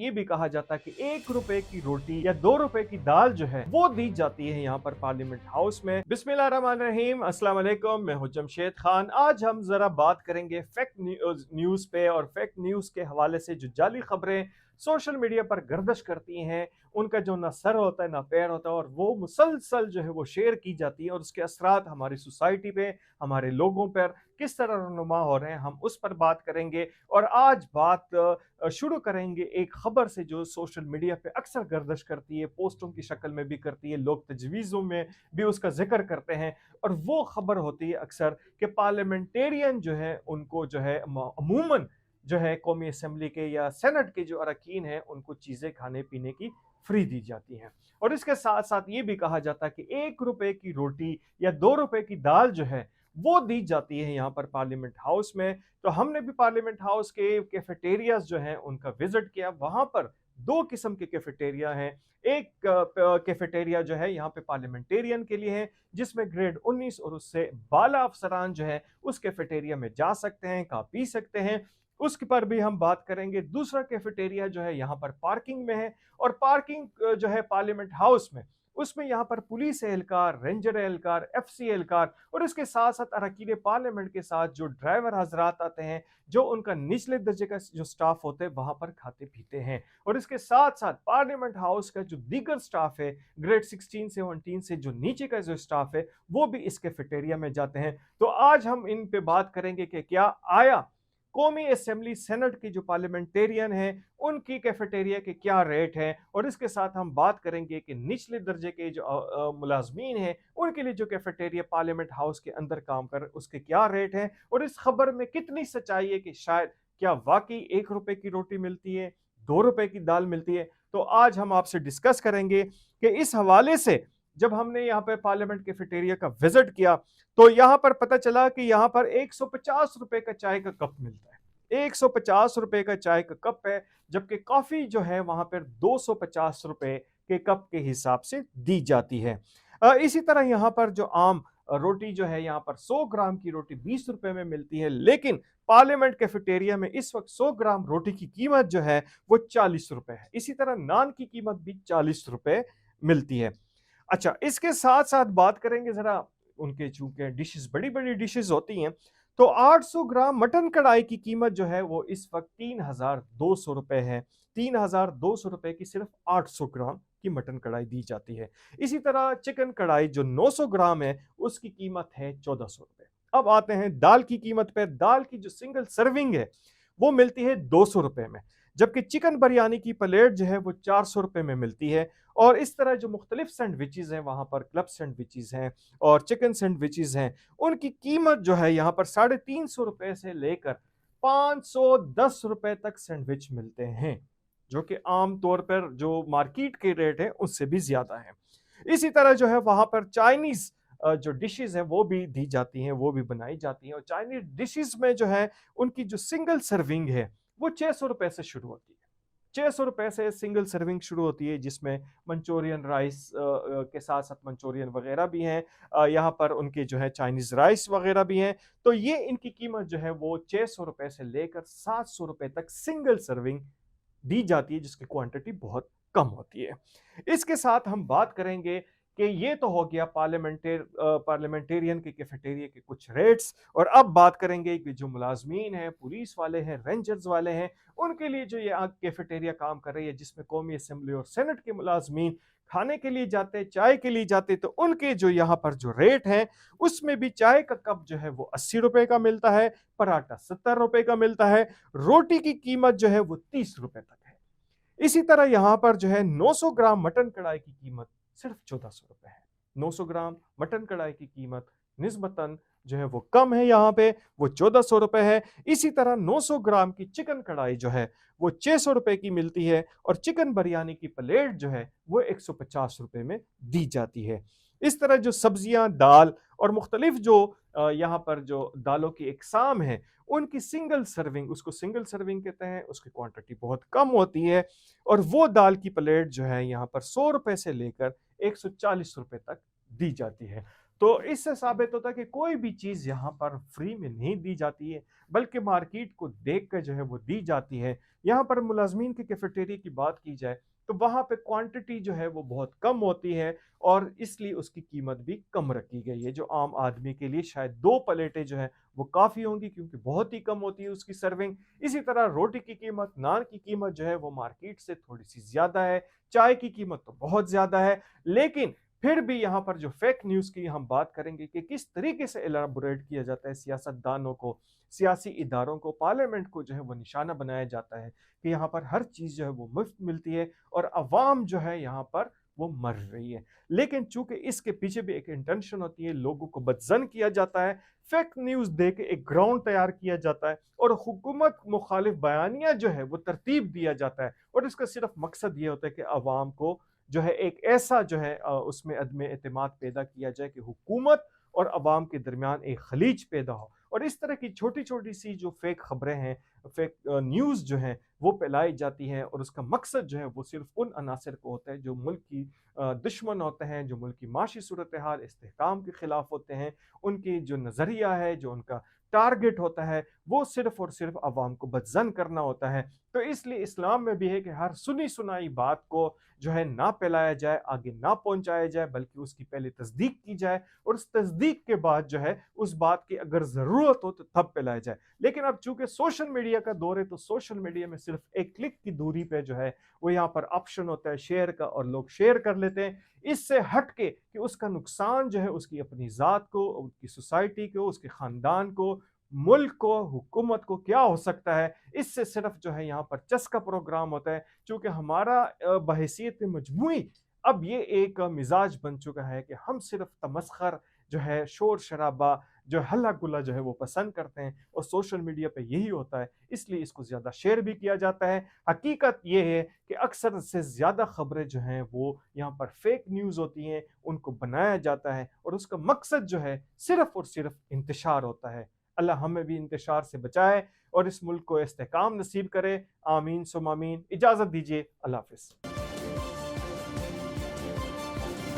ये भी कहा जाता है कि 1 रुपए की रोटी या 2 रुपए की दाल जो है वो दी जाती है यहाँ पर पार्लियामेंट हाउस में। बिस्मिल्लाहिर्रहमानिर्रहीम, अस्सलाम वालेकुम। मैं हूं जमशेद खान। आज हम जरा बात करेंगे फेक न्यूज पे और फेक न्यूज के हवाले से जो जाली खबरें सोशल मीडिया पर गर्दिश करती हैं, उनका जो ना सर होता है ना पैर होता है, और वो मुसलसल जो है वो शेयर की जाती है और उसके असरात हमारी सोसाइटी पे, हमारे लोगों पर किस तरह रुनुमा हो रहे हैं, हम उस पर बात करेंगे। और आज बात शुरू करेंगे एक खबर से जो सोशल मीडिया पे अक्सर गर्दिश करती है, पोस्टों की शक्ल में भी करती है, लोग तजवीज़ों में भी उसका जिक्र करते हैं। और वो खबर होती है अक्सर कि पार्लियामेंटेरियन जो है उनको जो है अमूमन जो है कौमी असम्बली के या सेनेट के जो अरकान हैं उनको चीज़ें खाने पीने की फ्री दी जाती हैं। और इसके साथ साथ ये भी कहा जाता है कि 1 रुपए की रोटी या 2 रुपए की दाल जो है वो दी जाती है यहाँ पर पार्लियामेंट हाउस में। तो हमने भी पार्लियामेंट हाउस के कैफेटेरियाज जो हैं उनका विजिट किया। वहाँ पर दो किस्म के कैफेटेरिया हैं। एक कैफेटेरिया जो है यहाँ पे पार्लियामेंटेरियन के लिए है, जिसमें ग्रेड 19 और उससे बाला अफसरान जो है उस कैफेटेरिया में जा सकते हैं, खा पी सकते हैं। उसके पर भी हम बात करेंगे। दूसरा कैफेटेरिया जो है यहाँ पर पार्किंग में है, और पार्किंग जो है पार्लियामेंट हाउस में, उसमें यहाँ पर पुलिस एहलकार, रेंजर एहलकार, एफसी एहलकार और इसके साथ साथ अरकान पार्लियामेंट के साथ जो ड्राइवर हजरात आते हैं, जो उनका निचले दर्जे का जो स्टाफ होता है वहां पर खाते पीते हैं। और इसके साथ साथ पार्लियामेंट हाउस का जो दीगर स्टाफ है, ग्रेड 16 से 17 से जो नीचे का जो स्टाफ है, वो भी इस कैफेटेरिया में जाते हैं। तो आज हम इन पे बात करेंगे कि क्या आया कौमी असेंबली सेनेट की जो पार्लियामेंटेरियन हैं उनकी कैफेटेरिया के क्या रेट हैं, और इसके साथ हम बात करेंगे कि निचले दर्जे के जो मुलाजमीन हैं उनके लिए जो कैफेटेरिया पार्लियामेंट हाउस के अंदर काम कर उसके क्या रेट हैं, और इस खबर में कितनी सच्चाई है कि शायद क्या वाकई 1 रुपए की रोटी मिलती है, 2 रुपए की दाल मिलती है। तो आज हम आपसे डिस्कस करेंगे कि इस हवाले से जब हमने यहाँ पे पार्लियामेंट कैफेटेरिया का विजिट किया तो यहां पर पता चला कि यहां पर 150 रुपए का चाय का कप मिलता है। 150 रुपए का चाय का कप है, जबकि कॉफी जो है वहां पर 250 रुपए के कप के हिसाब से दी जाती है। इसी तरह यहां पर जो आम रोटी जो है यहाँ पर 100 ग्राम की रोटी 20 रुपए में मिलती है, लेकिन पार्लियामेंट कैफेटेरिया में इस वक्त 100 ग्राम रोटी की कीमत जो है वो 40 रुपए है। इसी तरह नान की कीमत भी 40 रुपए मिलती है। अच्छा, इसके साथ साथ बात करेंगे जरा उनके, चूंकि डिशेस बड़ी बड़ी डिशेस होती हैं, तो 800 ग्राम मटन कढ़ाई की कीमत जो है वो इस वक्त 3,200 रुपए है। 3,200 रुपए की सिर्फ 800 ग्राम की मटन कढ़ाई दी जाती है। इसी तरह चिकन कढ़ाई जो 900 ग्राम है उसकी कीमत है 1,400 रुपए। अब आते हैं दाल की कीमत पर। दाल की जो सिंगल सर्विंग है वो मिलती है 200 रुपए में, जबकि चिकन बिरयानी की प्लेट जो है वो 400 रुपए में मिलती है। और इस तरह जो मुख्तलिफ सैंडविचेज हैं, वहाँ पर क्लब सैंडविचेज हैं और चिकन सैंडविचेज हैं, उनकी कीमत जो है यहाँ पर 350 रुपए से लेकर 510 रुपए तक सैंडविच मिलते हैं, जो कि आम तौर पर जो मार्केट के रेट है उससे भी ज्यादा है। इसी तरह जो है वहाँ पर चाइनीज जो डिशेज हैं वो भी दी जाती हैं, वो भी बनाई जाती हैं। और चाइनीज डिशेज में जो है उनकी जो सिंगल सर्विंग है वो 600 रुपए से शुरू होती है। 600 रुपए से सिंगल सर्विंग शुरू होती है, जिसमें मंचूरियन राइस के साथ साथ मंचूरियन वगैरह भी हैं। यहाँ पर उनके जो है चाइनीज राइस वगैरह भी हैं। तो ये इनकी कीमत जो है वो 600 रुपए से लेकर 700 रुपए तक सिंगल सर्विंग दी जाती है, जिसकी क्वांटिटी बहुत कम होती है। इसके साथ हम बात करेंगे कि ये तो हो गया पार्लियामेंटेरियन के कैफेटेरिया के कुछ रेट्स, और अब बात करेंगे कि जो मुलाजमीन हैं, पुलिस वाले हैं, रेंजर्स वाले हैं, उनके लिए जो ये कैफेटेरिया काम कर रही है, जिसमें कौमी असम्बली और सेनेट के मुलाजमीन खाने के लिए जाते, चाय के लिए जाते, तो उनके जो यहाँ पर जो रेट है उसमें भी चाय का कप जो है वो 80 रुपए का मिलता है, पराठा 70 रुपए का मिलता है, रोटी की कीमत जो है वो 30 रुपए तक है। इसी तरह यहाँ पर जो है 900 ग्राम मटन कढ़ाई की कीमत सिर्फ 1400 रुपए है। 900 ग्राम मटन कढ़ाई की कीमत निस्बतन जो है वो कम है, यहाँ पे वो 1400 रुपए है। इसी तरह 900 ग्राम की चिकन कढ़ाई जो है वो 600 रुपए की मिलती है, और चिकन बिरयानी की प्लेट जो है वो 150 रुपए में दी जाती है। इस तरह जो सब्जियां, दाल और मुख्तलिफ जो यहाँ पर जो दालों की इकसाम है, उनकी सिंगल सर्विंग, उसको सिंगल सर्विंग कहते हैं, उसकी क्वांटिटी बहुत कम होती है। और वो दाल की प्लेट जो है यहाँ पर 100 रुपए से लेकर 140 रुपए तक दी जाती है। तो इससे साबित होता है कि कोई भी चीज़ यहाँ पर फ्री में नहीं दी जाती है, बल्कि मार्केट को देख कर जो है वो दी जाती है। यहाँ पर मुलाज़मीन की कैफ़ेटेरिया की बात की जाए, तो वहाँ पे क्वांटिटी जो है वो बहुत कम होती है और इसलिए उसकी कीमत भी कम रखी गई है। जो आम आदमी के लिए शायद 2 प्लेटें जो हैं वो काफ़ी होंगी, क्योंकि बहुत ही कम होती है उसकी सर्विंग। इसी तरह रोटी की कीमत, नान की कीमत जो है वो मार्केट से थोड़ी-सी ज़्यादा है, चाय की कीमत तो बहुत ज़्यादा है। लेकिन फिर भी यहाँ पर जो फेक न्यूज़ की हम बात करेंगे कि किस तरीके से एलाबोरेट किया जाता है, सियासतदानों को, सियासी इदारों को, पार्लियामेंट को जो है वो निशाना बनाया जाता है कि यहाँ पर हर चीज़ जो है वो मुफ्त मिलती है और अवाम जो है यहाँ पर वो मर रही है। लेकिन चूंकि इसके पीछे भी एक इंटेंशन होती है, लोगों को बदजन किया जाता है, फेक न्यूज़ दे के एक ग्राउंड तैयार किया जाता है और हुकूमत मुखालिफ बयानिया जो है वो तरतीब दिया जाता है और इसका सिर्फ मकसद ये होता है कि अवाम को जो है एक ऐसा जो है उसमें अदम एतमाद पैदा किया जाए कि हुकूमत और अवाम के दरमियान एक खलीज पैदा हो। और इस तरह की छोटी छोटी सी जो फेक खबरें हैं, फेक न्यूज़ जो हैं वो फैलाई जाती हैं और उसका मकसद जो है वो सिर्फ उन अनासर को होता है जो मुल्क की दुश्मन होते हैं, जो मुल्क की माशी सूरत हाल इस्तेहकाम के ख़िलाफ़ होते हैं। उनकी जो नज़रिया है, जो उनका टारगेट होता है, वो सिर्फ और सिर्फ अवाम को बदजन करना होता है। तो इसलिए इस्लाम में भी है कि हर सुनी सुनाई बात को जो है ना फैलाया जाए, आगे ना पहुंचाया जाए, बल्कि उसकी पहले तस्दीक की जाए और उस तस्दीक के बाद जो है उस बात की अगर ज़रूरत हो तो तब फैलाया जाए। लेकिन अब चूंकि सोशल मीडिया का दौर है, तो सोशल मीडिया में सिर्फ एक क्लिक की दूरी पे जो है वो यहाँ पर ऑप्शन होता है शेयर का और लोग शेयर कर लेते हैं। इससे हट के कि उसका नुकसान जो है उसकी अपनी ज़ात को, उसकी सोसाइटी को, उसके ख़ानदान को, मुल्क को, हुकूमत को क्या हो सकता है, इससे सिर्फ जो है यहाँ पर चस्का प्रोग्राम होता है। चूँकि हमारा बहैसियत मजमूई अब ये एक मिजाज बन चुका है कि हम सिर्फ तमस्खर जो है, शोर-शराबा, जो हल्ला-गुल्ला जो है वो पसंद करते हैं और सोशल मीडिया पे यही होता है, इसलिए इसको ज़्यादा शेयर भी किया जाता है। हकीकत ये है कि अक्सर से ज़्यादा खबरें जो हैं वो यहाँ पर फेक न्यूज़ होती हैं, उनको बनाया जाता है और उसका मकसद जो है सिर्फ़ और सिर्फ़ इंतशार होता है। अल्लाह हमें भी इंतशार से बचाए और इस मुल्क को इस्तेहकाम नसीब करे। आमीन सुम्मा आमीन। इजाज़त दीजिए। अल्लाह हाफ़िज़।